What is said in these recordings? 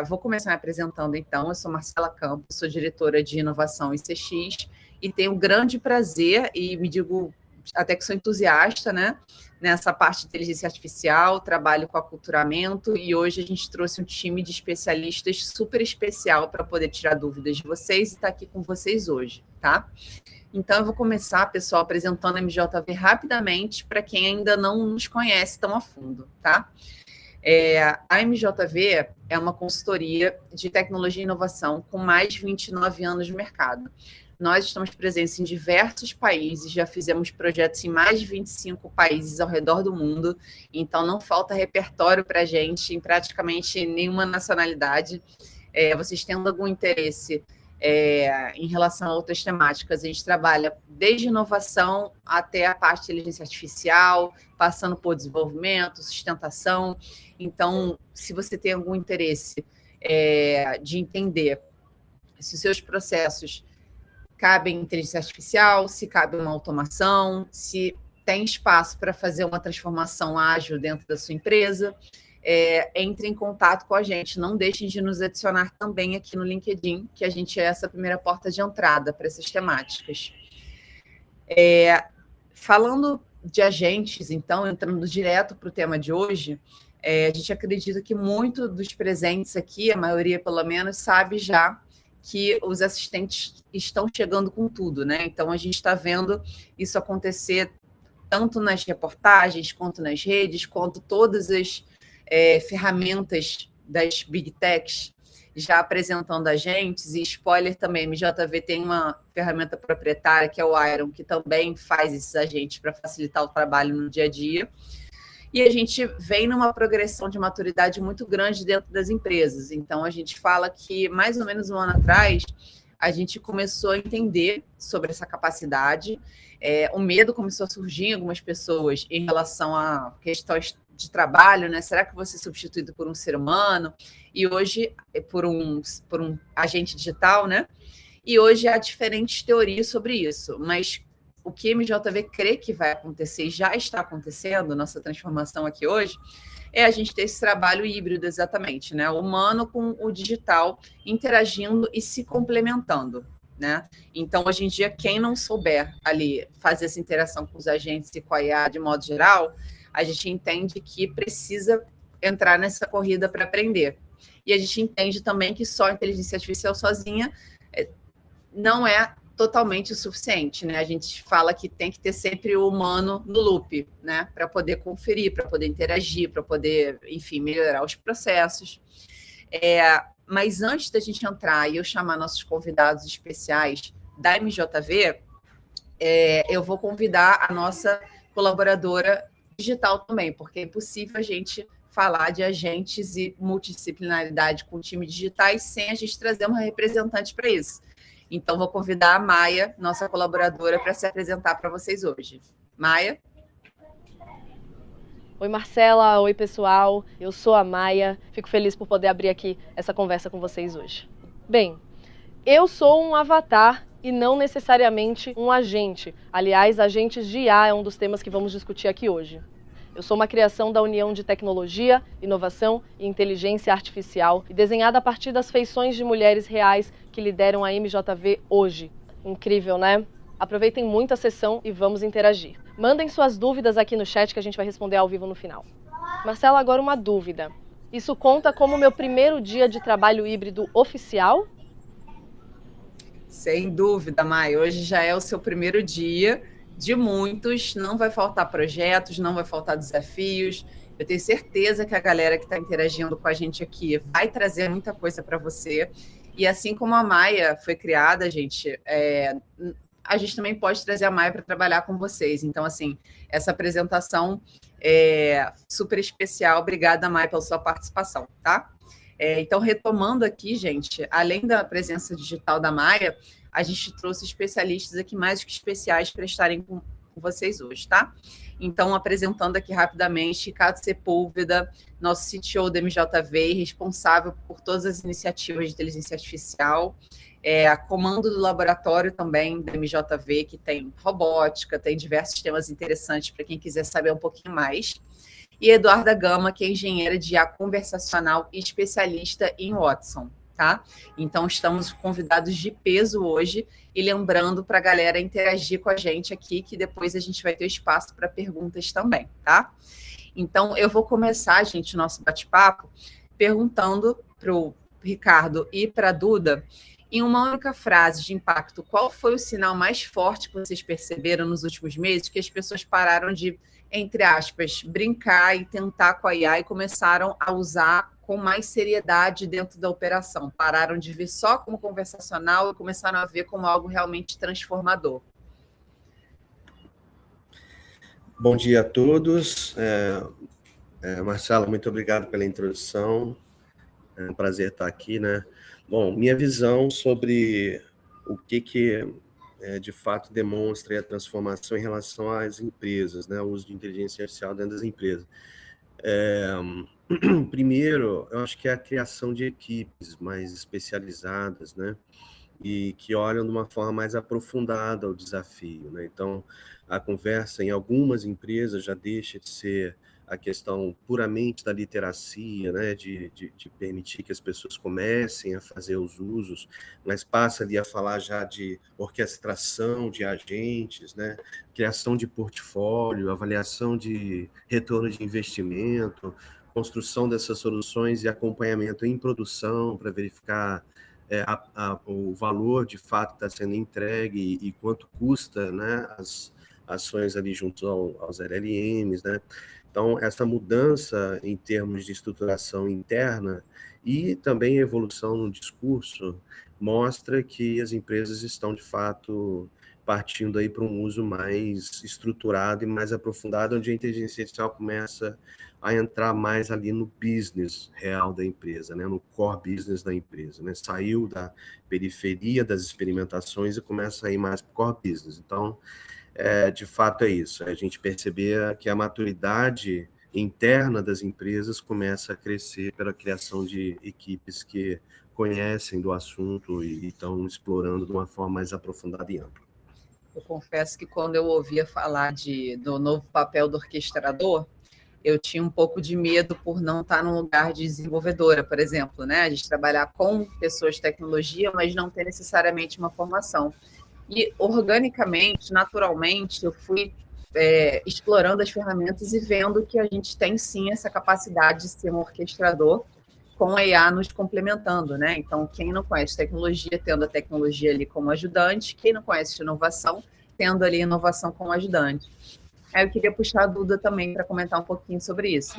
Vou começar me apresentando, então. Eu sou Marcela Campos, sou diretora de inovação em CX e tenho um grande prazer, e me digo até que sou entusiasta, né, nessa parte de inteligência artificial, trabalho com aculturamento, e hoje a gente trouxe um time de especialistas super especial para poder tirar dúvidas de vocês e estar aqui com vocês hoje, tá? Então, eu vou começar, pessoal, apresentando a MJV rapidamente para quem ainda não nos conhece tão a fundo, tá? A MJV é uma consultoria de tecnologia e inovação com mais de 29 anos no mercado. Nós estamos presentes em diversos países, já fizemos projetos em mais de 25 países ao redor do mundo, então não falta repertório para a gente em praticamente nenhuma nacionalidade. Vocês tendo algum interesse em relação a outras temáticas, a gente trabalha desde inovação até a parte de inteligência artificial, passando por desenvolvimento, sustentação. Então, se você tem algum interesse de entender se os seus processos cabem inteligência artificial, se cabe uma automação, se tem espaço para fazer uma transformação ágil dentro da sua empresa, entre em contato com a gente. Não deixem de nos adicionar também aqui no LinkedIn, que a gente é essa primeira porta de entrada para essas temáticas. Falando de agentes, então, entrando direto para o tema de hoje, a gente acredita que muito dos presentes aqui, a maioria pelo menos, sabe já que os assistentes estão chegando com tudo, né? Então, a gente está vendo isso acontecer tanto nas reportagens, quanto nas redes, quanto todas as ferramentas das Big Techs já apresentando agentes, e spoiler também, a MJV tem uma ferramenta proprietária, que é o Iron, que também faz esses agentes para facilitar o trabalho no dia a dia. E a gente vem numa progressão de maturidade muito grande dentro das empresas. Então, a gente fala que, mais ou menos um ano atrás, a gente começou a entender sobre essa capacidade. O medo começou a surgir em algumas pessoas em relação a questões de trabalho, né? Será que vou ser substituído por um ser humano? E hoje, por um agente digital, né? E hoje há diferentes teorias sobre isso, mas o que a MJV crê que vai acontecer e já está acontecendo, nossa transformação aqui hoje, é a gente ter esse trabalho híbrido, exatamente, né? O humano com o digital interagindo e se complementando, né? Então, hoje em dia, quem não souber ali fazer essa interação com os agentes e com a IA de modo geral, a gente entende que precisa entrar nessa corrida para aprender. E a gente entende também que só a inteligência artificial sozinha não é totalmente o suficiente, né? A gente fala que tem que ter sempre o humano no loop, né? Para poder conferir, para poder interagir, para poder, enfim, melhorar os processos. Mas antes da gente entrar e eu chamar nossos convidados especiais da MJV, eu vou convidar a nossa colaboradora digital também, porque é impossível a gente falar de agentes e multidisciplinaridade com time digitais sem a gente trazer uma representante para isso. Então, vou convidar a Maia, nossa colaboradora, para se apresentar para vocês hoje. Maia? Oi, Marcela. Oi, pessoal. Eu sou a Maia. Fico feliz por poder abrir aqui essa conversa com vocês hoje. Bem, eu sou um avatar e não necessariamente um agente. Aliás, agentes de IA é um dos temas que vamos discutir aqui hoje. Eu sou uma criação da União de Tecnologia, Inovação e Inteligência Artificial e desenhada a partir das feições de mulheres reais que lideram a MJV hoje. Incrível, né? Aproveitem muito a sessão e vamos interagir. Mandem suas dúvidas aqui no chat que a gente vai responder ao vivo no final. Marcela, agora uma dúvida. Isso conta como meu primeiro dia de trabalho híbrido oficial? Sem dúvida, Maia. Hoje já é o seu primeiro dia de muitos, não vai faltar projetos, não vai faltar desafios. Eu tenho certeza que a galera que está interagindo com a gente aqui vai trazer muita coisa para você. E assim como a Maia foi criada, gente, a gente também pode trazer a Maia para trabalhar com vocês. Então, assim, essa apresentação é super especial. Obrigada, Maia, pela sua participação, tá? Então, retomando aqui, gente, além da presença digital da Maia, a gente trouxe especialistas aqui mais que especiais para estarem com vocês hoje, tá? Então, apresentando aqui rapidamente, Ricardo Sepúlveda, nosso CTO da MJV, responsável por todas as iniciativas de inteligência artificial, comando do laboratório também da MJV, que tem robótica, tem diversos temas interessantes para quem quiser saber um pouquinho mais. e Eduarda Gama, que é engenheira de IA conversacional e especialista em Watson, tá? Então, estamos convidados de peso hoje e lembrando para a galera interagir com a gente aqui, que depois a gente vai ter espaço para perguntas também, tá? Então, eu vou começar, gente, o nosso bate-papo perguntando para o Ricardo e para a Duda, em uma única frase de impacto, qual foi o sinal mais forte que vocês perceberam nos últimos meses que as pessoas pararam de, entre aspas, brincar e tentar com a IA e começaram a usar com mais seriedade dentro da operação? Pararam de ver só como conversacional e começaram a ver como algo realmente transformador. Bom dia a todos. Marcelo, muito obrigado pela introdução. É um prazer estar aqui, né? Bom, minha visão sobre o que de fato demonstra a transformação em relação às empresas, né? O uso de inteligência artificial dentro das empresas. Primeiro, eu acho que é a criação de equipes mais especializadas, né? E que olham de uma forma mais aprofundada o desafio, né? Então, a conversa em algumas empresas já deixa de ser a questão puramente da literacia, né? De permitir que as pessoas comecem a fazer os usos, mas passa ali a falar já de orquestração de agentes, né? Criação de portfólio, avaliação de retorno de investimento, construção dessas soluções e acompanhamento em produção para verificar o valor de fato está sendo entregue e quanto custa, né, as ações ali junto aos LLMs, né? Então, essa mudança em termos de estruturação interna e também a evolução no discurso mostra que as empresas estão, de fato, partindo aí para um uso mais estruturado e mais aprofundado, onde a inteligência artificial começa a entrar mais ali no business real da empresa, né? No core business da empresa, né? Saiu da periferia das experimentações e começa a ir mais para o core business. Então, de fato é isso, a gente perceber que a maturidade interna das empresas começa a crescer pela criação de equipes que conhecem do assunto e estão explorando de uma forma mais aprofundada e ampla. Eu confesso que quando eu ouvia falar do novo papel do orquestrador, eu tinha um pouco de medo por não estar num lugar de desenvolvedora, por exemplo, né? A gente trabalhar com pessoas de tecnologia, mas não ter necessariamente uma formação. E organicamente, naturalmente, eu fui explorando as ferramentas e vendo que a gente tem sim essa capacidade de ser um orquestrador com a IA nos complementando, né? Então, quem não conhece tecnologia, tendo a tecnologia ali como ajudante, quem não conhece inovação, tendo ali inovação como ajudante. Aí eu queria puxar a Duda também para comentar um pouquinho sobre isso.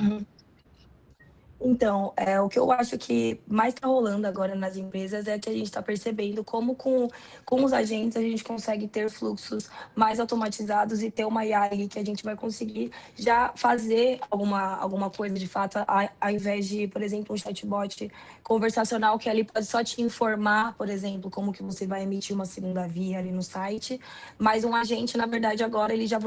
Então, o que eu acho que mais está rolando agora nas empresas é que a gente está percebendo como com os agentes a gente consegue ter fluxos mais automatizados e ter uma IA ali que a gente vai conseguir já fazer alguma coisa de fato, ao invés de, por exemplo, um chatbot conversacional que ali pode só te informar, por exemplo, como que você vai emitir uma segunda via ali no site, mas um agente, na verdade, agora ele já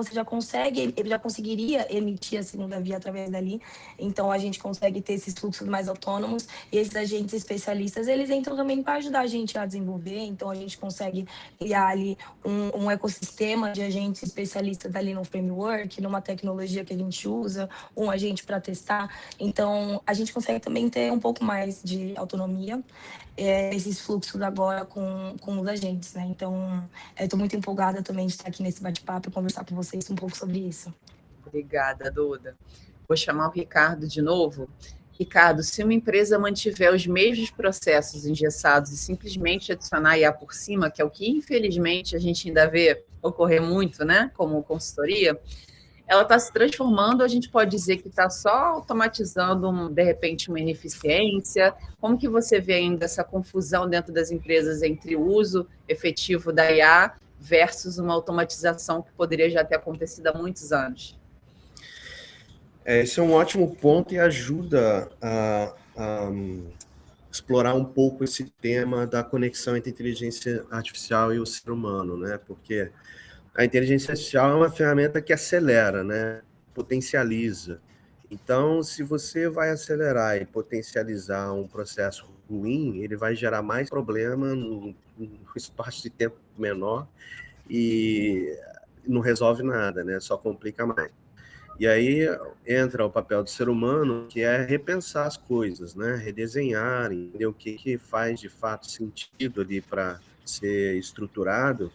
conseguiria emitir a segunda via através dali, então a gente consegue ter esses fluxos mais autônomos e esses agentes especialistas, eles entram também para ajudar a gente a desenvolver, então a gente consegue criar ali um ecossistema de agentes especialistas ali no framework, numa tecnologia que a gente usa, um agente para testar, então a gente consegue também ter um pouco mais de autonomia, esses fluxos agora com os agentes, né? Então, estou muito empolgada também de estar aqui nesse bate-papo e conversar com vocês um pouco sobre isso. Obrigada, Duda. Vou chamar o Ricardo de novo. Ricardo, se uma empresa mantiver os mesmos processos engessados e simplesmente adicionar IA por cima, que é o que infelizmente a gente ainda vê ocorrer muito, né, como consultoria, ela está se transformando, a gente pode dizer que está só automatizando, de repente, uma ineficiência. Como que você vê ainda essa confusão dentro das empresas entre o uso efetivo da IA versus uma automatização que poderia já ter acontecido há muitos anos? Esse é um ótimo ponto e ajuda a explorar um pouco esse tema da conexão entre a inteligência artificial e o ser humano, né? Porque a inteligência artificial é uma ferramenta que acelera, né? Potencializa. Então, se você vai acelerar e potencializar um processo ruim, ele vai gerar mais problema num espaço de tempo menor e não resolve nada, né? Só complica mais. E aí entra o papel do ser humano, que é repensar as coisas, né? Redesenhar, entender o que faz de fato sentido ali para ser estruturado,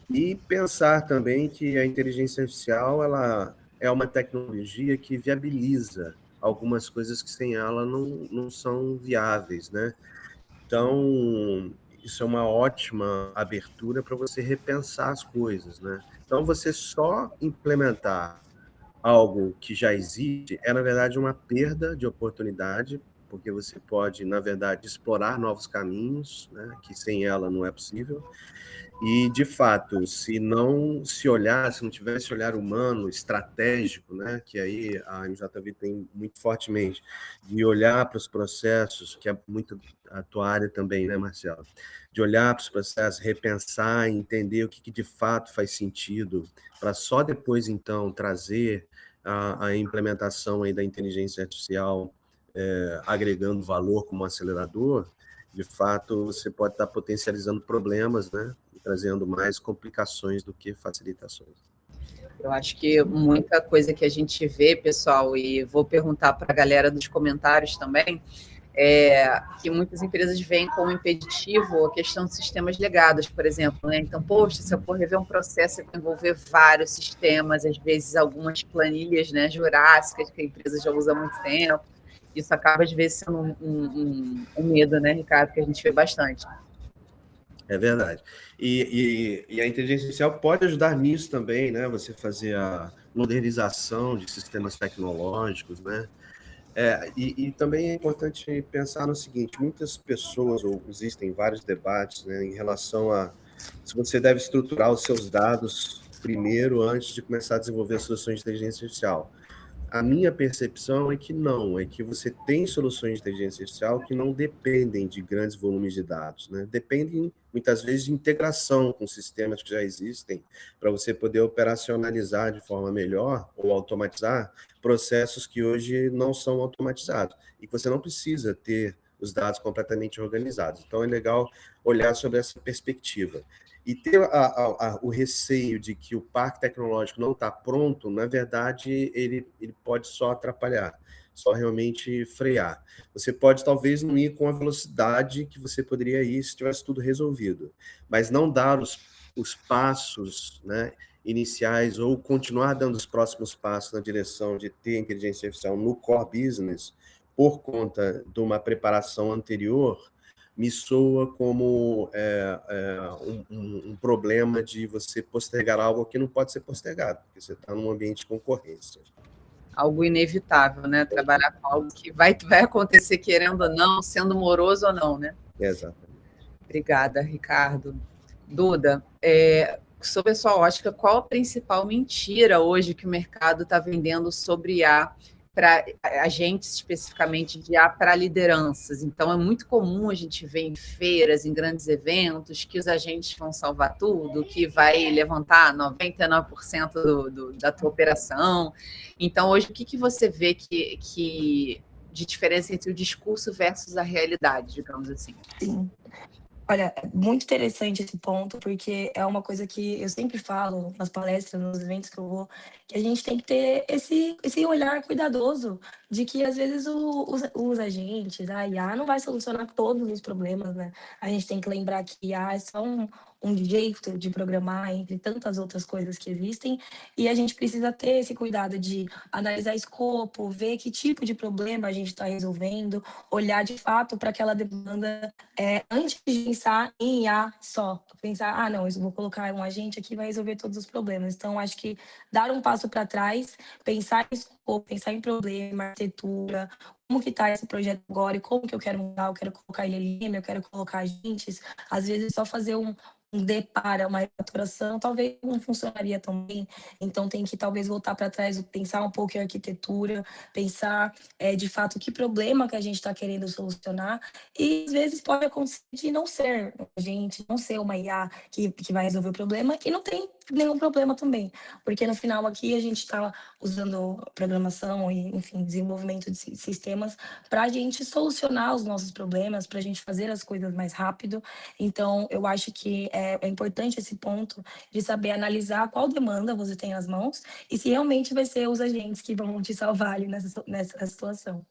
e pensar também que a inteligência artificial ela é uma tecnologia que viabiliza algumas coisas que sem ela não são viáveis, né? Então, isso é uma ótima abertura para você repensar as coisas, né? Então, você só implementar algo que já existe é, na verdade, uma perda de oportunidade, porque você pode, na verdade, explorar novos caminhos, né, que sem ela não é possível. E, de fato, se não se olhar, se não tivesse olhar humano, estratégico, né, que aí a MJV tem muito fortemente, de olhar para os processos, que é muito a tua área também, né, Marcelo? De olhar para os processos, repensar, entender o que de fato faz sentido, para só depois, então, trazer a implementação aí da inteligência artificial, agregando valor como acelerador. De fato, você pode estar potencializando problemas, né? E trazendo mais complicações do que facilitações. Eu acho que muita coisa que a gente vê, pessoal, e vou perguntar para a galera dos comentários também, que muitas empresas veem como impeditivo a questão de sistemas legados, por exemplo, né? Então, poxa, se eu for rever um processo, eu vou envolver vários sistemas, às vezes algumas planilhas, né, jurássicas, que a empresa já usa há muito tempo. Isso acaba, às vezes, sendo um medo, né, Ricardo, que a gente vê bastante. É verdade. E a inteligência artificial pode ajudar nisso também, né? Você fazer a modernização de sistemas tecnológicos, né? E também é importante pensar no seguinte: muitas pessoas, ou existem vários debates, né, em relação a se você deve estruturar os seus dados primeiro, antes de começar a desenvolver soluções de inteligência artificial. A minha percepção é que não, é que você tem soluções de inteligência artificial que não dependem de grandes volumes de dados, né? Dependem, muitas vezes, de integração com sistemas que já existem, para você poder operacionalizar de forma melhor ou automatizar processos que hoje não são automatizados e que você não precisa ter os dados completamente organizados. Então, é legal olhar sobre essa perspectiva. E ter o receio de que o parque tecnológico não está pronto, na verdade, ele pode só atrapalhar, só realmente frear. Você pode, talvez, não ir com a velocidade que você poderia ir se tivesse tudo resolvido, mas não dar os passos, né, iniciais ou continuar dando os próximos passos na direção de ter inteligência artificial no core business por conta de uma preparação anterior, me soa como um problema de você postergar algo que não pode ser postergado, porque você está num ambiente de concorrência. Algo inevitável, né? Trabalhar com algo que vai acontecer querendo ou não, sendo moroso ou não, né? Exatamente. Obrigada, Ricardo. Duda, sobre a sua ótica, qual a principal mentira hoje que o mercado está vendendo sobre IA para agentes especificamente de IA para lideranças? Então, é muito comum a gente ver em feiras, em grandes eventos, que os agentes vão salvar tudo, que vai levantar 99% da tua operação. Então, hoje, o que você vê que de diferença entre o discurso versus a realidade, digamos assim? Sim. Olha, é muito interessante esse ponto, porque é uma coisa que eu sempre falo nas palestras, nos eventos que eu vou, que a gente tem que ter esse olhar cuidadoso de que, às vezes, os agentes, a IA não vai solucionar todos os problemas, né? A gente tem que lembrar que IA é só um jeito de programar, entre tantas outras coisas que existem, e a gente precisa ter esse cuidado de analisar escopo, ver que tipo de problema a gente está resolvendo, olhar de fato para aquela demanda antes de pensar em IA só, pensar, não, eu vou colocar um agente aqui e vai resolver todos os problemas. Então, acho que dar um passo para trás, pensar em escopo, pensar em problema, arquitetura, como que está esse projeto agora e como que eu quero mudar, eu quero colocar ele ali, eu quero colocar agentes, às vezes só fazer um depara, uma refatoração, talvez não funcionaria tão bem. Então, tem que talvez voltar para trás, pensar um pouco em arquitetura, pensar de fato que problema que a gente está querendo solucionar. E às vezes pode acontecer de não ser a gente, não ser uma IA que vai resolver o problema, e não tem nenhum problema também, porque no final aqui a gente está usando programação e, enfim, desenvolvimento de sistemas para a gente solucionar os nossos problemas, para a gente fazer as coisas mais rápido. Então, eu acho que é importante esse ponto de saber analisar qual demanda você tem nas mãos e se realmente vai ser os agentes que vão te salvar ali nessa situação.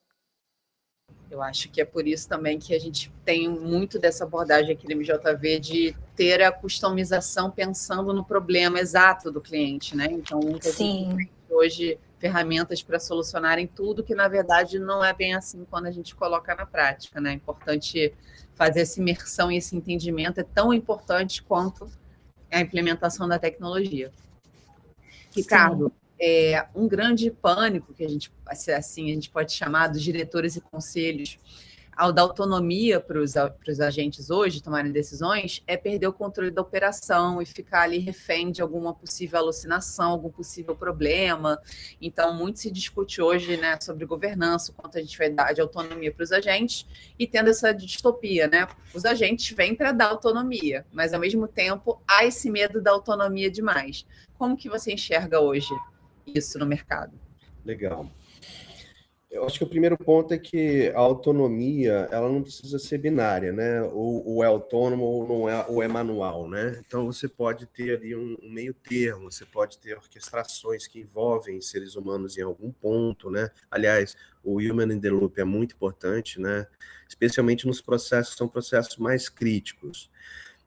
Eu acho que é por isso também que a gente tem muito dessa abordagem aqui no MJV de ter a customização pensando no problema exato do cliente, né? Então, muita gente tem hoje ferramentas para solucionarem tudo, que na verdade não é bem assim quando a gente coloca na prática, né? É importante fazer essa imersão e esse entendimento, é tão importante quanto a implementação da tecnologia. Ricardo, um grande pânico que a gente pode chamar dos diretores e conselhos ao dar autonomia para os agentes hoje tomarem decisões é perder o controle da operação e ficar ali refém de alguma possível alucinação, algum possível problema. Então, muito se discute hoje, né, sobre governança, o quanto a gente vai dar de autonomia para os agentes e tendo essa distopia, né? Os agentes vêm para dar autonomia, mas ao mesmo tempo há esse medo da autonomia demais. Como que você enxerga hoje isso no mercado? Legal. Eu acho que o primeiro ponto é que a autonomia, ela não precisa ser binária, né? Ou é autônomo ou não é, ou é manual, né? Então você pode ter ali um meio termo, você pode ter orquestrações que envolvem seres humanos em algum ponto, né? Aliás, o Human in the Loop é muito importante, né? Especialmente nos processos que são processos mais críticos.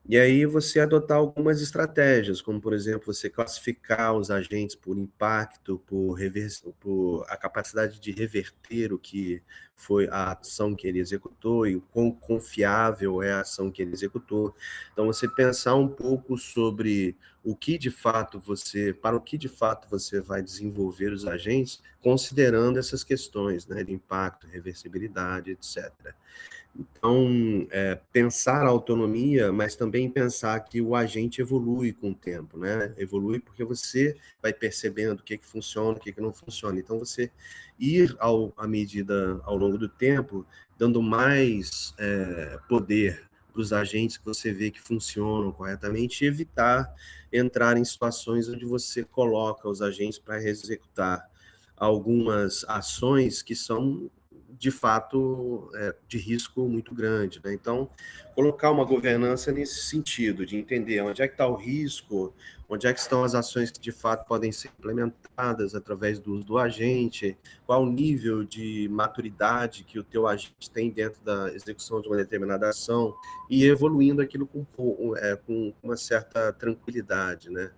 E aí você adotar algumas estratégias, como, por exemplo, você classificar os agentes por impacto, por a capacidade de reverter o que foi a ação que ele executou e o quão confiável é a ação que ele executou. Então, você pensar um pouco sobre para o que de fato você vai desenvolver os agentes, considerando essas questões, né, de impacto, reversibilidade, etc. Então, pensar a autonomia, mas também pensar que o agente evolui com o tempo, né? Evolui porque você vai percebendo o que funciona, o que não funciona. Então, você ir à medida, ao longo do tempo, dando mais poder para os agentes que você vê que funcionam corretamente e evitar entrar em situações onde você coloca os agentes para executar algumas ações que são de fato, de risco muito grande, né? Então, colocar uma governança nesse sentido, de entender onde é que está o risco, onde é que estão as ações que de fato podem ser implementadas através do uso do agente, qual o nível de maturidade que o teu agente tem dentro da execução de uma determinada ação, e evoluindo aquilo com uma certa tranquilidade, né?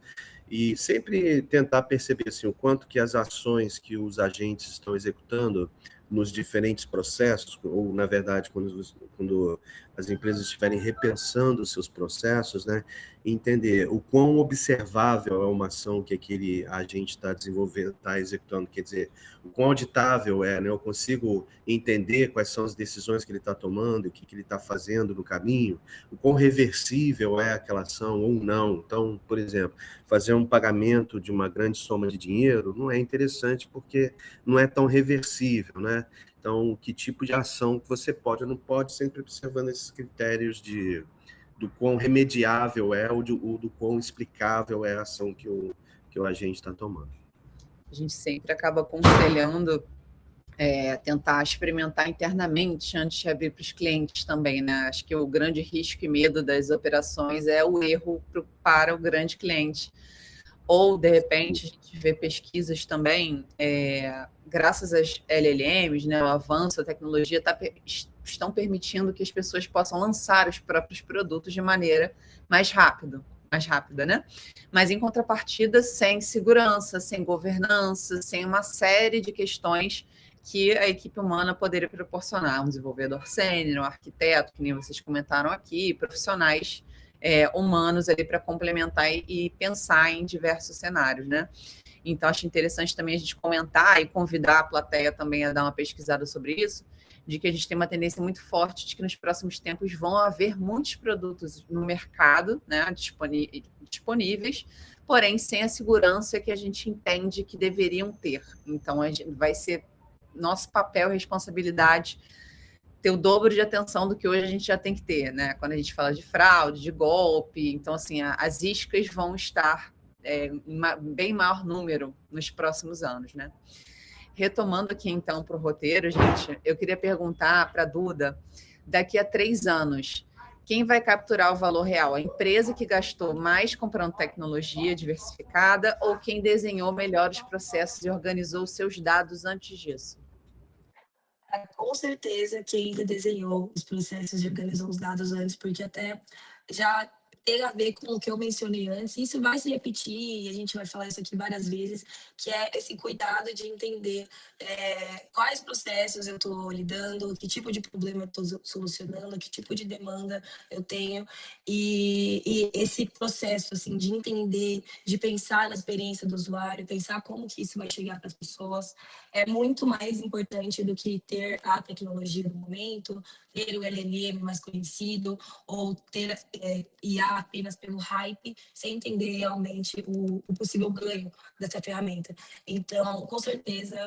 E sempre tentar perceber assim, o quanto que as ações que os agentes estão executando nos diferentes processos, ou, na verdade, quando as empresas estiverem repensando os seus processos, né, entender o quão observável é uma ação que aquele agente está desenvolvendo, está executando, quer dizer, o quão auditável é, né, eu consigo entender quais são as decisões que ele está tomando, o que ele está fazendo no caminho, o quão reversível é aquela ação ou não. Então, por exemplo, fazer um pagamento de uma grande soma de dinheiro não é interessante porque não é tão reversível, né? Então, que tipo de ação que você pode ou não pode, sempre observando esses critérios do quão remediável é ou do quão explicável é a ação que o agente está tomando. A gente sempre acaba aconselhando tentar experimentar internamente antes de abrir para os clientes também, né? Acho que o grande risco e medo das operações é o erro para o grande cliente. Ou, de repente, a gente vê pesquisas também, graças às LLMs, né, o avanço da tecnologia estão permitindo que as pessoas possam lançar os próprios produtos de maneira mais rápida, né? Mas, em contrapartida, sem segurança, sem governança, sem uma série de questões que a equipe humana poderia proporcionar. Um desenvolvedor sênior, um arquiteto, que nem vocês comentaram aqui, profissionais humanos ali para complementar e pensar em diversos cenários, né? Então, acho interessante também a gente comentar e convidar a plateia também a dar uma pesquisada sobre isso, de que a gente tem uma tendência muito forte de que nos próximos tempos vão haver muitos produtos no mercado, né, disponíveis, porém sem a segurança que a gente entende que deveriam ter. Então, vai ser nosso papel e responsabilidade ter o dobro de atenção do que hoje a gente já tem que ter, né? Quando a gente fala de fraude, de golpe, então, assim, as iscas vão estar em bem maior número nos próximos anos, né? Retomando aqui, então, para o roteiro, gente, eu queria perguntar para a Duda, daqui a 3 anos, quem vai capturar o valor real? A empresa que gastou mais comprando tecnologia diversificada ou quem desenhou melhor os processos e organizou os seus dados antes disso? Com certeza quem desenhou os processos e organizou os dados antes, porque até já tem a ver com o que eu mencionei antes, e isso vai se repetir, e a gente vai falar isso aqui várias vezes, que é esse cuidado de entender quais processos eu estou lidando, que tipo de problema eu estou solucionando, que tipo de demanda eu tenho, e esse processo assim, de entender, de pensar na experiência do usuário, pensar como que isso vai chegar para as pessoas, é muito mais importante do que ter a tecnologia do momento, ter o LLM mais conhecido, ou ter IA apenas pelo hype, sem entender realmente o possível ganho dessa ferramenta. Então, com certeza,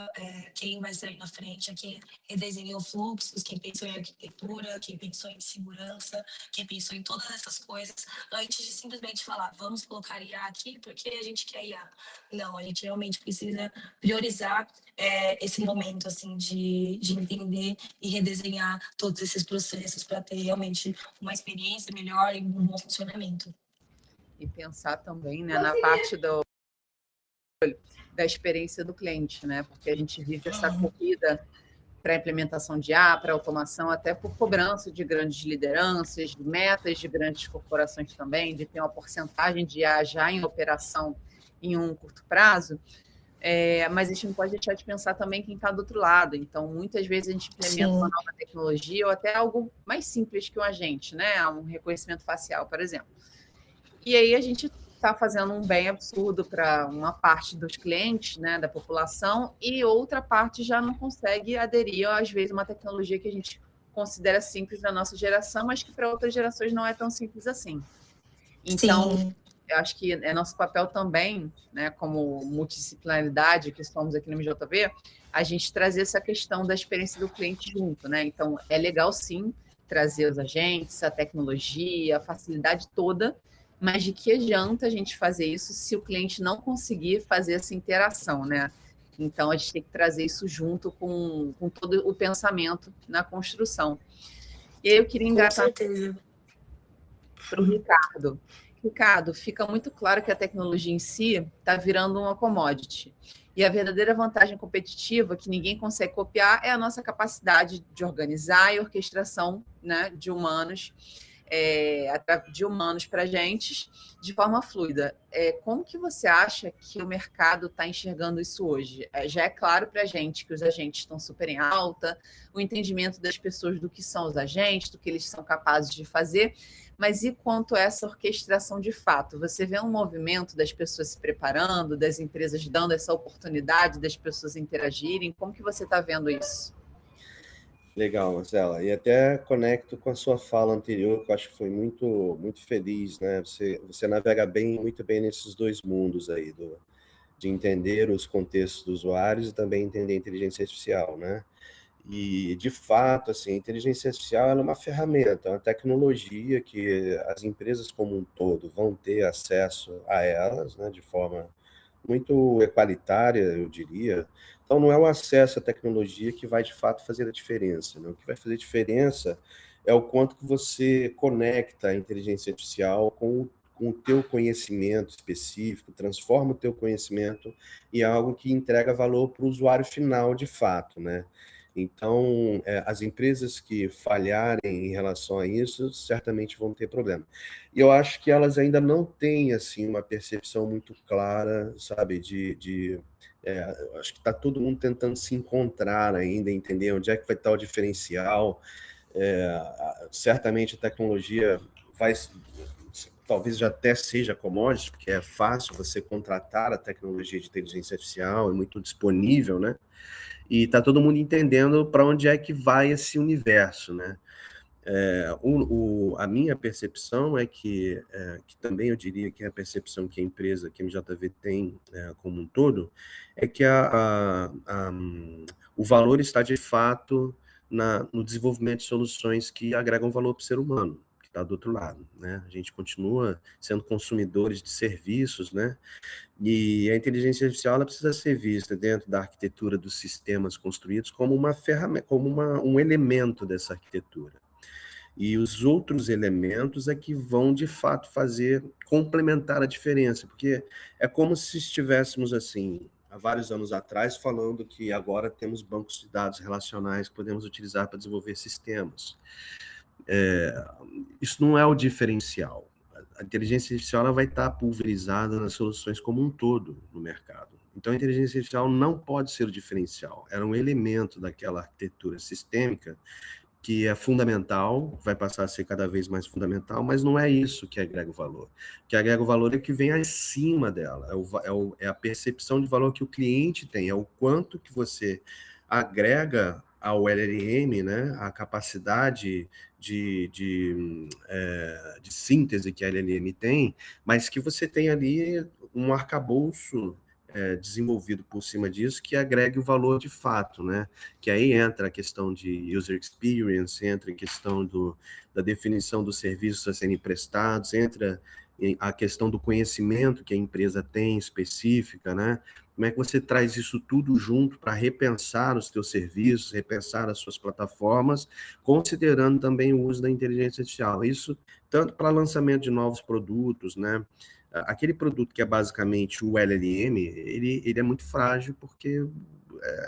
quem vai sair na frente é quem redesenhou fluxos, quem pensou em arquitetura, quem pensou em segurança, quem pensou em todas essas coisas, antes de simplesmente falar, vamos colocar IA aqui porque a gente quer IA. Não, a gente realmente precisa priorizar esse momento assim de entender e redesenhar todos esses processos para ter realmente uma experiência melhor e um bom funcionamento. E pensar também, né, na parte da experiência do cliente, né? Porque a gente vive essa corrida para a implementação de IA, para automação, até por cobrança de grandes lideranças, de metas de grandes corporações também, de ter uma porcentagem de IA já em operação em um curto prazo. Mas a gente não pode deixar de pensar também quem está do outro lado. Então, muitas vezes a gente implementa uma nova tecnologia ou até algo mais simples que um agente, né? Um reconhecimento facial, por exemplo. E aí a gente está fazendo um bem absurdo para uma parte dos clientes, né, da população, e outra parte já não consegue aderir, às vezes, a uma tecnologia que a gente considera simples na nossa geração, mas que para outras gerações não é tão simples assim. Então, eu acho que é nosso papel também, né, como multidisciplinaridade que somos aqui no MJV, a gente trazer essa questão da experiência do cliente junto, né? Então, é legal, sim, trazer os agentes, a tecnologia, a facilidade toda, mas de que adianta a gente fazer isso se o cliente não conseguir fazer essa interação, né? Então, a gente tem que trazer isso junto com todo o pensamento na construção. E aí eu queria engatar para o Ricardo. Ricardo, fica muito claro que a tecnologia em si está virando uma commodity. E a verdadeira vantagem competitiva que ninguém consegue copiar é a nossa capacidade de organizar e orquestração, né, de humanos para agentes de forma fluida. Como que você acha que o mercado está enxergando isso hoje? Já é claro para a gente que os agentes estão super em alta, o entendimento das pessoas do que são os agentes, do que eles são capazes de fazer, mas e quanto a essa orquestração de fato? Você vê um movimento das pessoas se preparando, das empresas dando essa oportunidade das pessoas interagirem? Como que você está vendo isso? Legal, Marcela. E até conecto com a sua fala anterior, que eu acho que foi muito, muito feliz, né? Você navega muito bem nesses dois mundos aí, de entender os contextos dos usuários e também entender a inteligência artificial, né? E, de fato, assim, a inteligência artificial ela é uma ferramenta, é uma tecnologia que as empresas como um todo vão ter acesso a elas, né, de forma muito equalitária, eu diria. Então, não é o acesso à tecnologia que vai, de fato, fazer a diferença, né? O que vai fazer diferença é o quanto que você conecta a inteligência artificial com o teu conhecimento específico, transforma o teu conhecimento em algo que entrega valor para o usuário final, de fato, né? Então, as empresas que falharem em relação a isso, certamente vão ter problema. E eu acho que elas ainda não têm, assim, uma percepção muito clara, sabe, acho que está todo mundo tentando se encontrar ainda, entender onde é que vai estar o diferencial. Certamente a tecnologia talvez já até seja commodity, porque é fácil você contratar a tecnologia de inteligência artificial, é muito disponível, né? E está todo mundo entendendo para onde é que vai esse universo, né? A minha percepção é que também eu diria que a percepção que a empresa, que a MJV tem como um todo, é que o valor está de fato no desenvolvimento de soluções que agregam valor para o ser humano, que está do outro lado, né? A gente continua sendo consumidores de serviços, né? E a inteligência artificial ela precisa ser vista dentro da arquitetura dos sistemas construídos como uma ferramenta, como um elemento dessa arquitetura. E os outros elementos é que vão, de fato, complementar a diferença, porque é como se estivéssemos, assim, há vários anos atrás, falando que agora temos bancos de dados relacionais que podemos utilizar para desenvolver sistemas. Isso não é o diferencial. A inteligência artificial ela vai estar pulverizada nas soluções como um todo no mercado. Então, a inteligência artificial não pode ser o diferencial. Era um elemento daquela arquitetura sistêmica que é fundamental, vai passar a ser cada vez mais fundamental, mas não é isso que agrega o valor. O que agrega o valor é o que vem acima dela, é a percepção de valor que o cliente tem, é o quanto que você agrega ao LLM, né, a capacidade de síntese que a LLM tem, mas que você tem ali um arcabouço desenvolvido por cima disso, que agregue o valor de fato, né? Que aí entra a questão de user experience, entra a questão da definição dos serviços a serem prestados, entra a questão do conhecimento que a empresa tem específica, né? Como é que você traz isso tudo junto para repensar os seus serviços, repensar as suas plataformas, considerando também o uso da inteligência artificial. Isso tanto para lançamento de novos produtos, né? Aquele produto que é basicamente o LLM, ele é muito frágil porque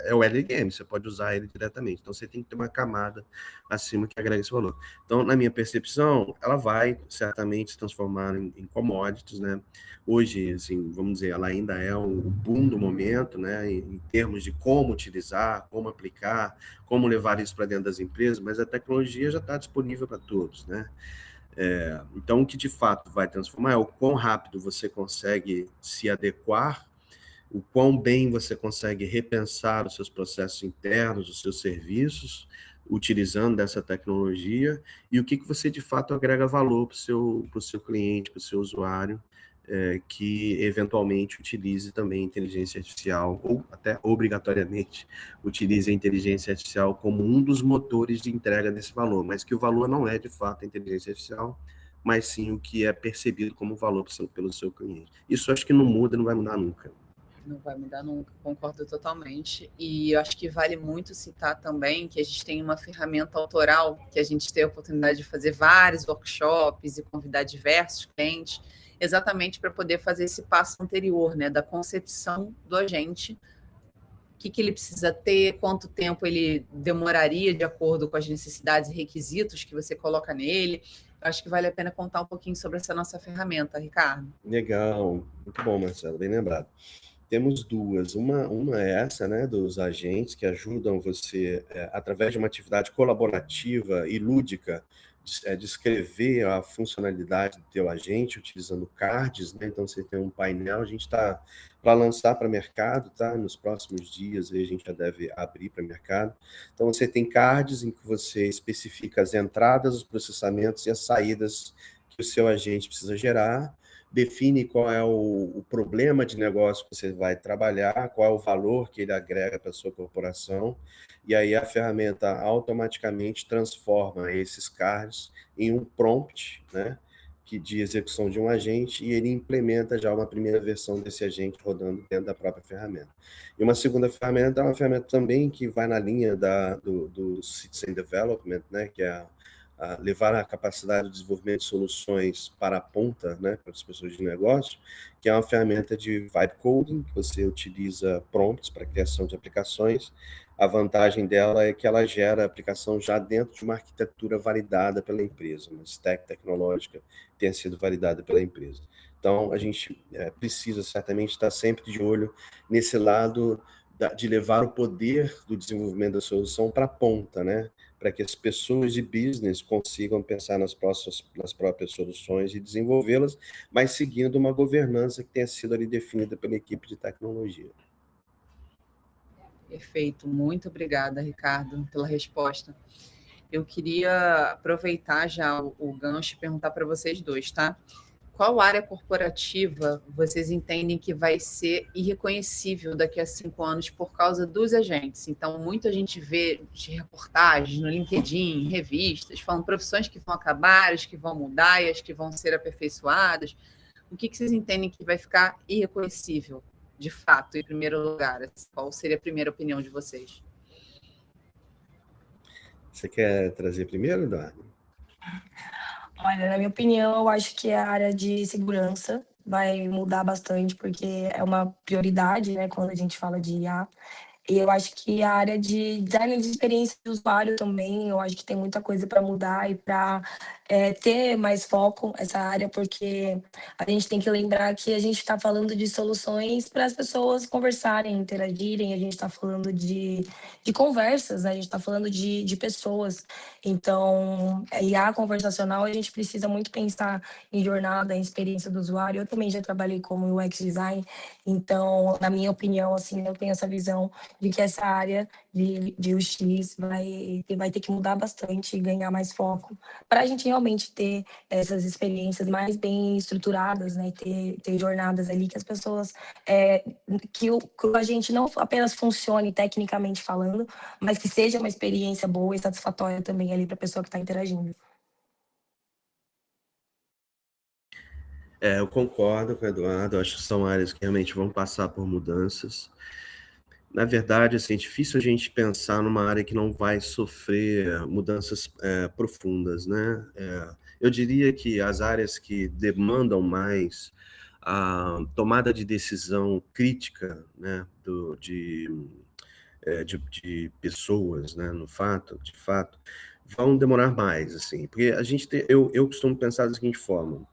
é o LLM, você pode usar ele diretamente. Então, você tem que ter uma camada acima que agrega esse valor. Então, na minha percepção, ela vai certamente se transformar em commodities, né? Hoje, assim, vamos dizer, ela ainda é o boom do momento, né? Em termos de como utilizar, como aplicar, como levar isso para dentro das empresas, mas a tecnologia já está disponível para todos, né? Então, o que de fato vai transformar é o quão rápido você consegue se adequar, o quão bem você consegue repensar os seus processos internos, os seus serviços, utilizando dessa tecnologia, e o que você de fato agrega valor para o seu cliente, para o seu usuário, que eventualmente utilize também a inteligência artificial, ou até obrigatoriamente utilize a inteligência artificial como um dos motores de entrega desse valor, mas que o valor não é de fato a inteligência artificial, mas sim o que é percebido como valor pelo seu cliente. Isso acho que não muda, não vai mudar nunca. Não vai mudar nunca, concordo totalmente. E eu acho que vale muito citar também que a gente tem uma ferramenta autoral, que a gente tem a oportunidade de fazer vários workshops e convidar diversos clientes, exatamente para poder fazer esse passo anterior, né, da concepção do agente, o que ele precisa ter, quanto tempo ele demoraria de acordo com as necessidades e requisitos que você coloca nele. Eu acho que vale a pena contar um pouquinho sobre essa nossa ferramenta, Ricardo. Legal, muito bom, Marcelo, bem lembrado. Temos duas. Uma é essa, né, dos agentes que ajudam você, através de uma atividade colaborativa e lúdica, descrever a funcionalidade do teu agente, utilizando cards, né? Então, você tem um painel, a gente está para lançar para mercado, tá? Nos próximos dias aí a gente já deve abrir para mercado. Então, você tem cards em que você especifica as entradas, os processamentos e as saídas que o seu agente precisa gerar, define qual é o problema de negócio que você vai trabalhar, qual é o valor que ele agrega para a sua corporação, e aí a ferramenta automaticamente transforma esses cards em um prompt, né, de execução de um agente, e ele implementa já uma primeira versão desse agente rodando dentro da própria ferramenta. E uma segunda ferramenta é uma ferramenta também que vai na linha do Citizen Development, né, que é levar a capacidade de desenvolvimento de soluções para a ponta, né, para as pessoas de negócio, que é uma ferramenta de vibe coding, que você utiliza prompts para criação de aplicações. A vantagem dela é que ela gera a aplicação já dentro de uma arquitetura validada pela empresa, uma stack tecnológica que tenha sido validada pela empresa. Então, a gente precisa certamente estar sempre de olho nesse lado de levar o poder do desenvolvimento da solução para a ponta, né? Para que as pessoas de business consigam pensar nas próprias soluções e desenvolvê-las, mas seguindo uma governança que tenha sido ali definida pela equipe de tecnologia. Perfeito, muito obrigada, Ricardo, pela resposta. Eu queria aproveitar já o gancho e perguntar para vocês dois, tá? qual área corporativa vocês entendem que vai ser irreconhecível daqui a 5 anos por causa dos agentes? Então, muita gente vê de reportagens no LinkedIn, em revistas, falando profissões que vão acabar, as que vão mudar e as que vão ser aperfeiçoadas. O que vocês entendem que vai ficar irreconhecível, de fato, em primeiro lugar? Qual seria a primeira opinião de vocês? Você quer trazer primeiro, Eduardo? Olha, na minha opinião, eu acho que a área de segurança vai mudar bastante, porque é uma prioridade, né, quando a gente fala de IA. E eu acho que a área de design de experiência de usuário também, eu acho que tem muita coisa para mudar e para ter mais foco essa área, porque a gente tem que lembrar que a gente está falando de soluções para as pessoas conversarem, interagirem, a gente está falando de conversas, né? A gente está falando de pessoas. Então, IA conversacional, a gente precisa muito pensar em jornada, em experiência do usuário. Eu também já trabalhei como UX design, então, na minha opinião, assim, eu tenho essa visão de que essa área de UX vai ter que mudar bastante e ganhar mais foco para a gente realmente ter essas experiências mais bem estruturadas, né? Ter jornadas ali que as pessoas, que o agente não apenas funcione tecnicamente falando, mas que seja uma experiência boa e satisfatória também ali para a pessoa que está interagindo. Eu concordo com o Eduardo, acho que são áreas que realmente vão passar por mudanças. Na verdade, assim, é difícil a gente pensar numa área que não vai sofrer mudanças profundas, né? Eu diria que as áreas que demandam mais a tomada de decisão crítica, né, de pessoas, né, de fato, vão demorar mais, assim, porque eu costumo pensar da seguinte forma: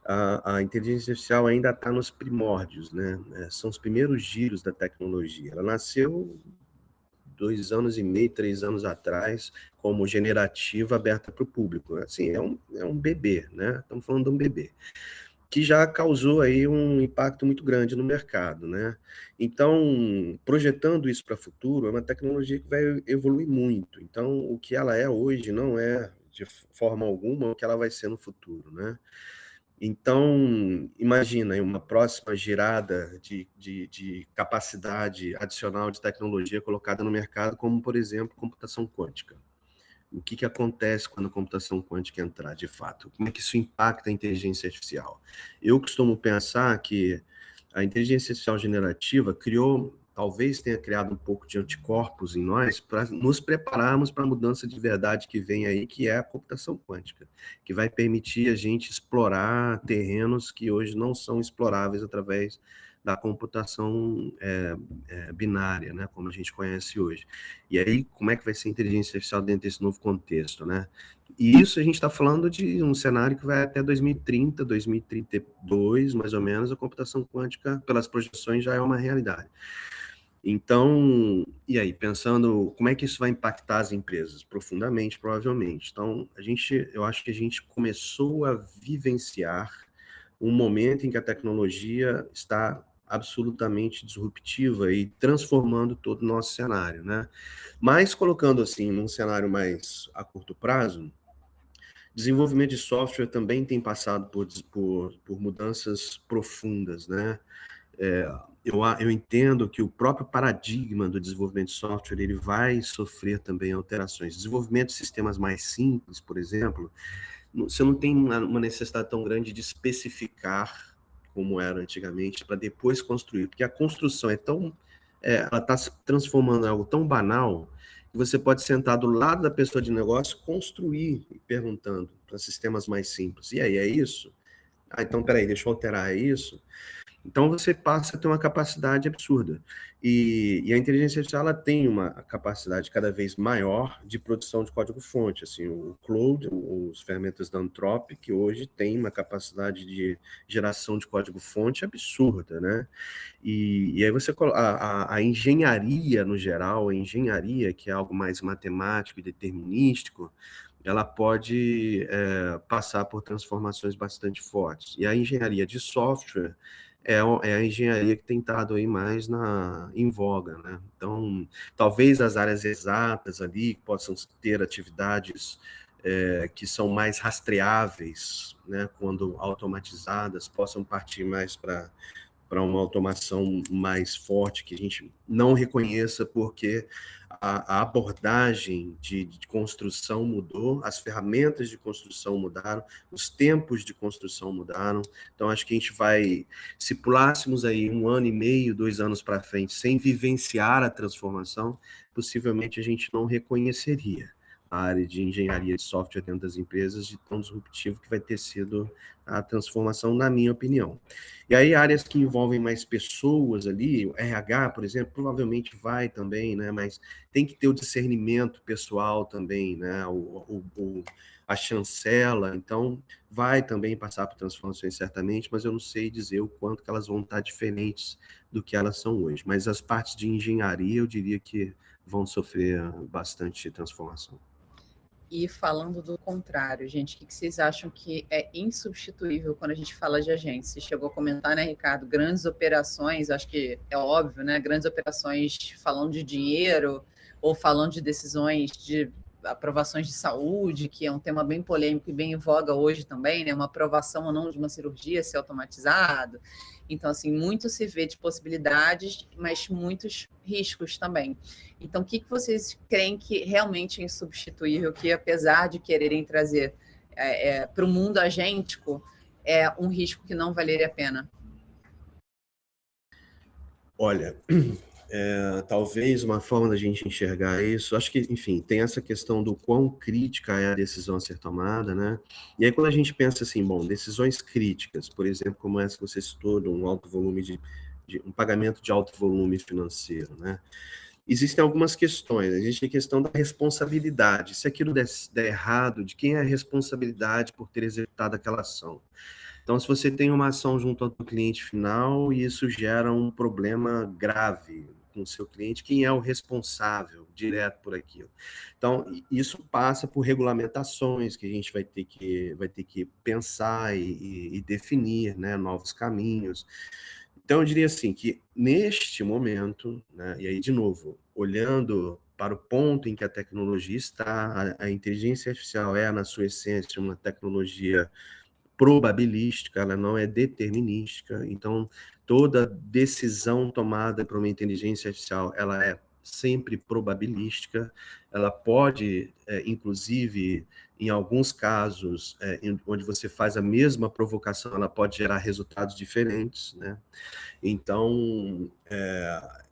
a inteligência artificial ainda está nos primórdios, né? São os primeiros giros da tecnologia. Ela nasceu 2 anos e meio, 3 anos atrás, como generativa aberta para o público. Assim, é um bebê, né? Estamos falando de um bebê que já causou aí um impacto muito grande no mercado, né? Então, projetando isso para o futuro, é uma tecnologia que vai evoluir muito. Então, o que ela é hoje não é, de forma alguma, o que ela vai ser no futuro, né? Então, imagina aí uma próxima girada de capacidade adicional de tecnologia colocada no mercado, como, por exemplo, computação quântica. O que acontece quando a computação quântica entrar, de fato? Como é que isso impacta a inteligência artificial? Eu costumo pensar que a inteligência artificial generativa talvez tenha criado um pouco de anticorpos em nós para nos prepararmos para a mudança de verdade que vem aí, que é a computação quântica, que vai permitir a gente explorar terrenos que hoje não são exploráveis através da computação binária, né, como a gente conhece hoje. E aí, como é que vai ser a inteligência artificial dentro desse novo contexto, né? E isso a gente está falando de um cenário que vai até 2030, 2032, mais ou menos, a computação quântica, pelas projeções, já é uma realidade. Então, e aí, pensando como é que isso vai impactar as empresas? Profundamente, provavelmente. Então, eu acho que a gente começou a vivenciar um momento em que a tecnologia está absolutamente disruptiva e transformando todo o nosso cenário, né? Mas colocando assim, num cenário mais a curto prazo, desenvolvimento de software também tem passado por mudanças profundas, né? Eu entendo que o próprio paradigma do desenvolvimento de software ele vai sofrer também alterações. Desenvolvimento de sistemas mais simples, por exemplo, você não tem uma necessidade tão grande de especificar como era antigamente para depois construir, porque a construção ela está se transformando em algo tão banal que você pode sentar do lado da pessoa de negócio, construir, perguntando para sistemas mais simples. E aí, é isso? Então, peraí, deixa eu alterar isso. Então, você passa a ter uma capacidade absurda. E a inteligência artificial ela tem uma capacidade cada vez maior de produção de código-fonte. Assim, o Claude, as ferramentas da Anthropic, hoje tem uma capacidade de geração de código-fonte absurda, né? E aí a engenharia, no geral, a engenharia, que é algo mais matemático e determinístico, ela pode passar por transformações bastante fortes. E a engenharia de software é a engenharia que tem estado aí mais em voga, né? Então, talvez as áreas exatas ali, que possam ter atividades que são mais rastreáveis, né, quando automatizadas, possam partir mais para uma automação mais forte, que a gente não reconheça, porque a abordagem de construção mudou, as ferramentas de construção mudaram, os tempos de construção mudaram. Então, acho que a gente vai, se pulássemos aí 1 ano e meio, 2 anos para frente, sem vivenciar a transformação, possivelmente a gente não reconheceria a área de engenharia de software dentro das empresas, de tão disruptivo que vai ter sido a transformação, na minha opinião. E aí, áreas que envolvem mais pessoas ali, o RH, por exemplo, provavelmente vai também, né? Mas tem que ter o discernimento pessoal também, né? A chancela, então, vai também passar por transformações, certamente, mas eu não sei dizer o quanto que elas vão estar diferentes do que elas são hoje. Mas as partes de engenharia, eu diria que vão sofrer bastante transformação. E falando do contrário, gente, o que vocês acham que é insubstituível quando a gente fala de agência? Você chegou a comentar, né, Ricardo? Grandes operações, acho que é óbvio, né? Grandes operações falando de dinheiro ou falando de decisões de aprovações de saúde, que é um tema bem polêmico e bem em voga hoje também, né? Uma aprovação ou não de uma cirurgia ser automatizado. Então, assim, muito se vê de possibilidades, mas muitos riscos também. Então, o que vocês creem que realmente é insubstituível, que apesar de quererem trazer para o mundo agêntico, é um risco que não valeria a pena? Olha, talvez uma forma da gente enxergar isso, acho que, enfim, tem essa questão do quão crítica é a decisão a ser tomada, né? E aí quando a gente pensa assim, bom, decisões críticas, por exemplo, como essa que você citou, de um alto volume de um pagamento de alto volume financeiro, né? Existem algumas questões. Existe a questão da responsabilidade. Se aquilo der errado, de quem é a responsabilidade por ter executado aquela ação? Então, se você tem uma ação junto ao cliente final e isso gera um problema grave com o seu cliente, quem é o responsável direto por aquilo? Então, isso passa por regulamentações que a gente vai ter que pensar e definir, né, novos caminhos. Então, eu diria assim, que neste momento, né, e aí, de novo, olhando para o ponto em que a tecnologia está, a inteligência artificial é, na sua essência, uma tecnologia probabilística, ela não é determinística, então toda decisão tomada por uma inteligência artificial, ela é sempre probabilística, ela pode, inclusive, em alguns casos, onde você faz a mesma provocação, ela pode gerar resultados diferentes, né? Então,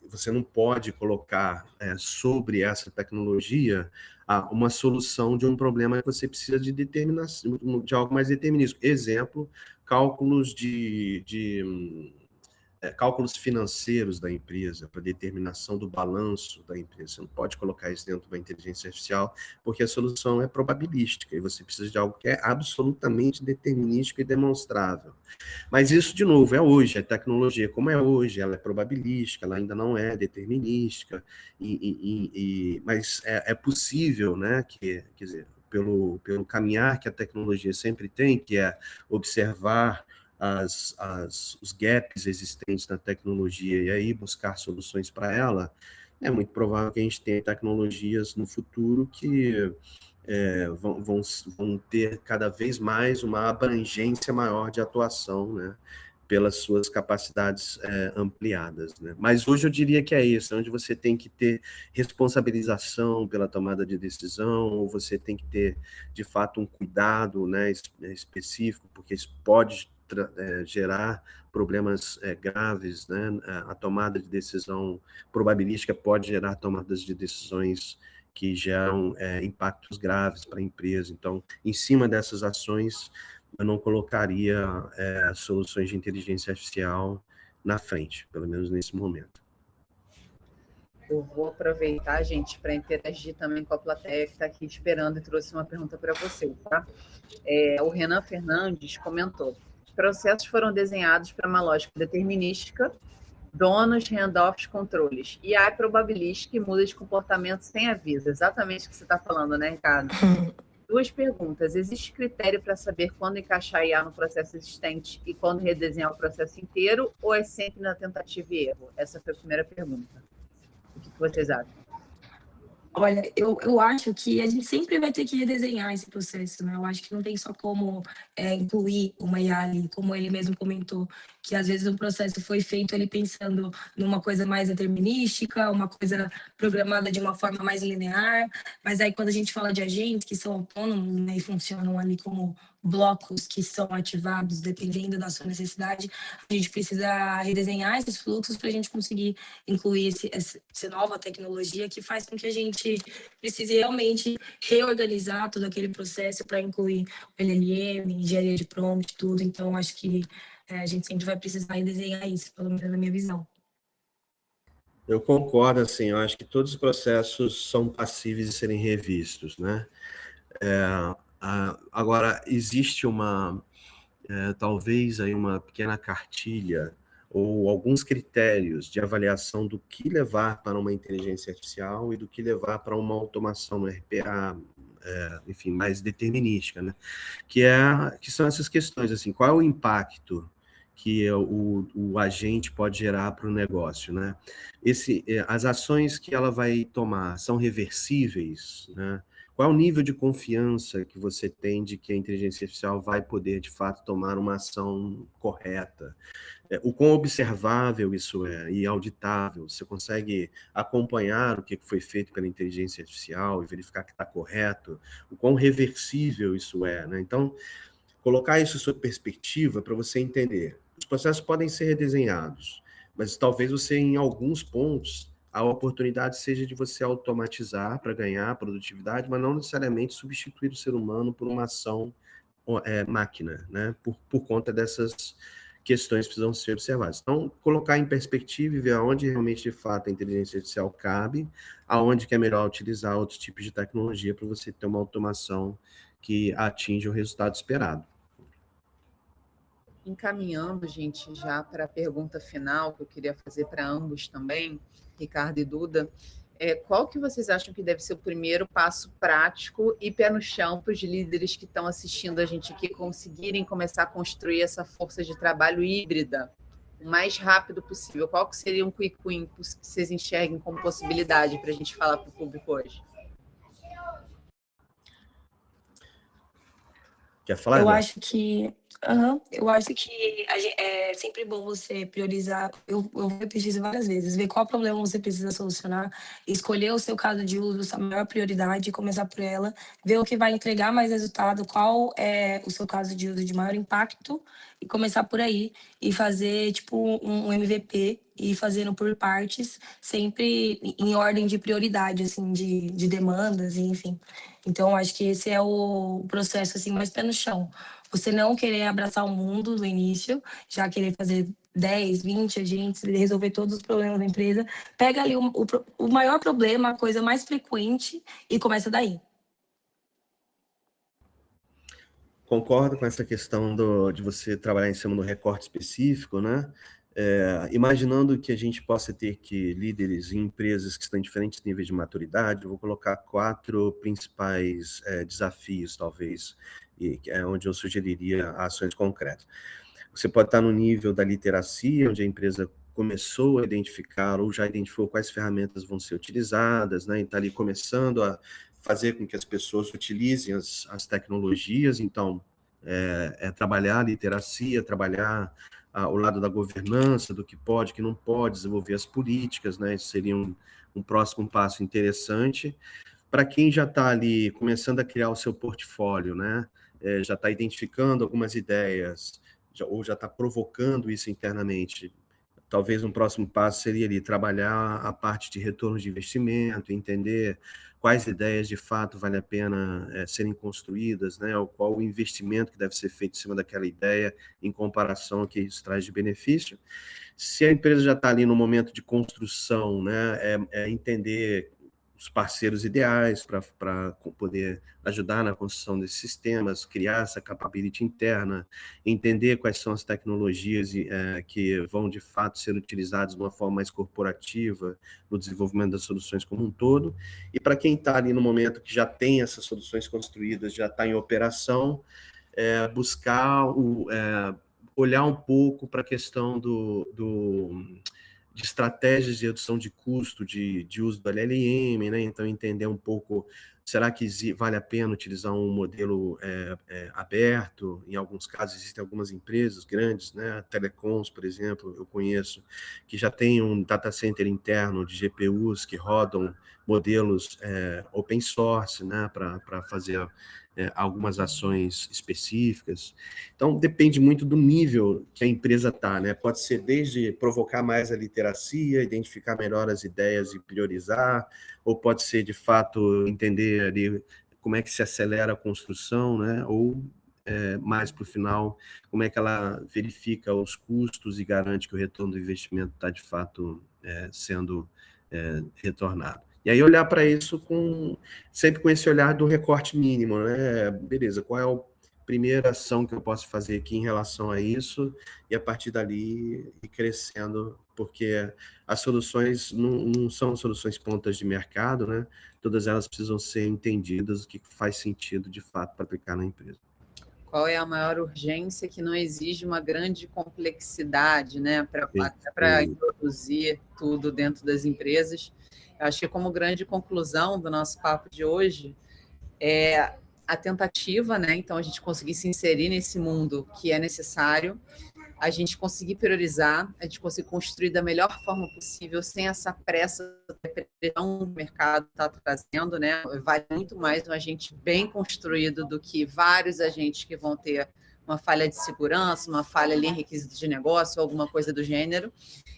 você não pode colocar sobre essa tecnologia uma solução de um problema que você precisa de determinação, de algo mais determinístico. Exemplo, cálculos cálculos financeiros da empresa, para determinação do balanço da empresa. Você não pode colocar isso dentro da inteligência artificial, porque a solução é probabilística, e você precisa de algo que é absolutamente determinístico e demonstrável. Mas isso, de novo, é hoje, a tecnologia como é hoje, ela é probabilística, ela ainda não é determinística, mas é possível, né, quer dizer, pelo caminhar que a tecnologia sempre tem, que é observar os gaps existentes na tecnologia e aí buscar soluções para ela, é muito provável que a gente tenha tecnologias no futuro que vão ter cada vez mais uma abrangência maior de atuação, né, pelas suas capacidades ampliadas, né? Mas hoje eu diria que é isso, onde você tem que ter responsabilização pela tomada de decisão, ou você tem que ter, de fato, um cuidado, né, específico, porque isso pode gerar problemas graves, né? A tomada de decisão probabilística pode gerar tomadas de decisões que geram impactos graves para a empresa. Então, em cima dessas ações, eu não colocaria soluções de inteligência artificial na frente, pelo menos nesse momento. Eu vou aproveitar, gente, para interagir também com a plateia que está aqui esperando e trouxe uma pergunta para você, tá? O Renan Fernandes comentou: os processos foram desenhados para uma lógica determinística, donos, handoffs, controles. E a probabilística e muda de comportamento sem aviso. Exatamente o que você está falando, né, Ricardo? 2 perguntas. Existe critério para saber quando encaixar IA no processo existente e quando redesenhar o processo inteiro, ou é sempre na tentativa e erro? Essa foi a primeira pergunta. O que vocês acham? Olha, eu acho que a gente sempre vai ter que redesenhar esse processo, né? Eu acho que não tem só como incluir uma IA ali, como ele mesmo comentou, que às vezes o processo foi feito ali pensando numa coisa mais determinística, uma coisa programada de uma forma mais linear, mas aí quando a gente fala de agentes que são autônomos, né, e funcionam ali como blocos que são ativados dependendo da sua necessidade, a gente precisa redesenhar esses fluxos para a gente conseguir incluir essa nova tecnologia que faz com que a gente precise realmente reorganizar todo aquele processo para incluir o LLM, engenharia de prompt, tudo. Então, acho que a gente sempre vai precisar desenhar isso, pelo menos na minha visão. Eu concordo, assim, eu acho que todos os processos são passíveis de serem revistos, né? Agora, existe talvez aí uma pequena cartilha ou alguns critérios de avaliação do que levar para uma inteligência artificial e do que levar para uma automação, uma RPA, enfim, mais determinística, né? Que são essas questões, assim, qual é o impacto que o agente pode gerar para o negócio, né? As ações que ela vai tomar são reversíveis, né? Qual é o nível de confiança que você tem de que a inteligência artificial vai poder, de fato, tomar uma ação correta? O quão observável isso é e auditável? Você consegue acompanhar o que foi feito pela inteligência artificial e verificar que está correto? O quão reversível isso é, né? Então, colocar isso sob perspectiva para você entender. Os processos podem ser redesenhados, mas talvez você, em alguns pontos, a oportunidade seja de você automatizar para ganhar produtividade, mas não necessariamente substituir o ser humano por uma ação máquina, né? Por conta dessas questões que precisam ser observadas. Então, colocar em perspectiva e ver aonde realmente, de fato, a inteligência artificial cabe, aonde que é melhor utilizar outros tipos de tecnologia para você ter uma automação que atinja o resultado esperado. Encaminhando, gente, já para a pergunta final que eu queria fazer para ambos também, Ricardo e Duda, qual que vocês acham que deve ser o primeiro passo prático e pé no chão para os líderes que estão assistindo a gente aqui conseguirem começar a construir essa força de trabalho híbrida o mais rápido possível? Qual que seria um quick win que vocês enxerguem como possibilidade para a gente falar para o público hoje? Quer falar, Eu Eduardo? acho que é sempre bom você priorizar. Eu repeti isso várias vezes, ver qual problema você precisa solucionar, escolher o seu caso de uso, sua maior prioridade, começar por ela, ver o que vai entregar mais resultado, qual é o seu caso de uso de maior impacto, e começar por aí, e fazer tipo um MVP, e ir fazendo por partes, sempre em ordem de prioridade, assim, de demandas, enfim. Então, acho que esse é o processo assim mais pé no chão. Você não querer abraçar o mundo no início, já querer fazer 10, 20 agentes, resolver todos os problemas da empresa. Pega ali o maior problema, a coisa mais frequente e começa daí. Concordo com essa questão de você trabalhar em cima do recorte específico, né? Imaginando que a gente possa ter que líderes em empresas que estão em diferentes níveis de maturidade, eu vou colocar 4 principais desafios, talvez, e onde eu sugeriria ações concretas. Você pode estar no nível da literacia, onde a empresa começou a identificar ou já identificou quais ferramentas vão ser utilizadas, né? E está ali começando a fazer com que as pessoas utilizem as tecnologias. Então, trabalhar a literacia, trabalhar o lado da governança, do que pode, que não pode, desenvolver as políticas, né? Isso seria um próximo passo interessante. Para quem já está ali começando a criar o seu portfólio, né? Já está identificando algumas ideias, ou já está provocando isso internamente, talvez um próximo passo seria ali trabalhar a parte de retorno de investimento, entender quais ideias de fato vale a pena serem construídas, né? Ou qual o investimento que deve ser feito em cima daquela ideia em comparação ao que isso traz de benefício. Se a empresa já está ali no momento de construção, né? Entender os parceiros ideais para poder ajudar na construção desses sistemas, criar essa capability interna, entender quais são as tecnologias que vão, de fato, ser utilizadas de uma forma mais corporativa no desenvolvimento das soluções como um todo. E para quem está ali no momento que já tem essas soluções construídas, já está em operação, buscar olhar um pouco para a questão de estratégias de redução de custo de uso do LLM, né? Então, entender um pouco, será que vale a pena utilizar um modelo aberto? Em alguns casos, existem algumas empresas grandes, né? Telecoms, por exemplo, eu conheço, que já tem um data center interno de GPUs que rodam modelos open source, né? Para fazer algumas ações específicas. Então, depende muito do nível que a empresa está, né? Pode ser desde provocar mais a literacia, identificar melhor as ideias e priorizar, ou pode ser, de fato, entender ali como é que se acelera a construção, né? Ou, mais para o final, como é que ela verifica os custos e garante que o retorno do investimento está, de fato, sendo retornado. E aí olhar para isso sempre com esse olhar do recorte mínimo, né? Beleza, qual é a primeira ação que eu posso fazer aqui em relação a isso, e a partir dali ir crescendo, porque as soluções não são soluções pontas de mercado, né? Todas elas precisam ser entendidas, o que faz sentido de fato para aplicar na empresa. Qual é a maior urgência que não exige uma grande complexidade, né, para introduzir tudo dentro das empresas. Eu acho que como grande conclusão do nosso papo de hoje é a tentativa, né, então a gente conseguir se inserir nesse mundo que é necessário, a gente conseguir priorizar, a gente conseguir construir da melhor forma possível, sem essa pressa que o mercado está trazendo, né? Vale muito mais um agente bem construído do que vários agentes que vão ter uma falha de segurança, uma falha ali em requisitos de negócio, alguma coisa do gênero.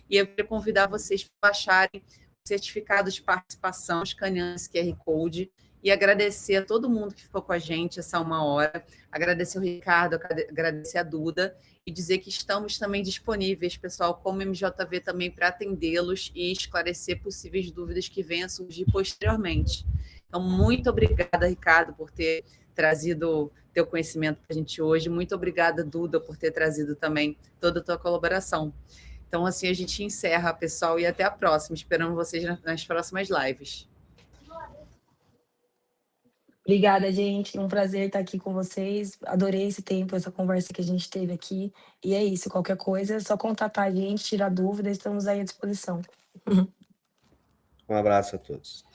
E eu queria convidar vocês para baixarem o certificado de participação, escaneando esse QR Code, e agradecer a todo mundo que ficou com a gente essa 1 hora, agradecer o Ricardo, agradecer a Duda, e dizer que estamos também disponíveis, pessoal, como MJV também, para atendê-los e esclarecer possíveis dúvidas que venham a surgir posteriormente. Então, muito obrigada, Ricardo, por ter trazido teu conhecimento para a gente hoje. Muito obrigada, Duda, por ter trazido também toda a tua colaboração. Então, assim, a gente encerra, pessoal, e até a próxima. Esperamos vocês nas próximas lives. Obrigada, gente. Um prazer estar aqui com vocês. Adorei esse tempo, essa conversa que a gente teve aqui. E é isso. Qualquer coisa, é só contatar a gente, tirar dúvidas. Estamos aí à disposição. Um abraço a todos.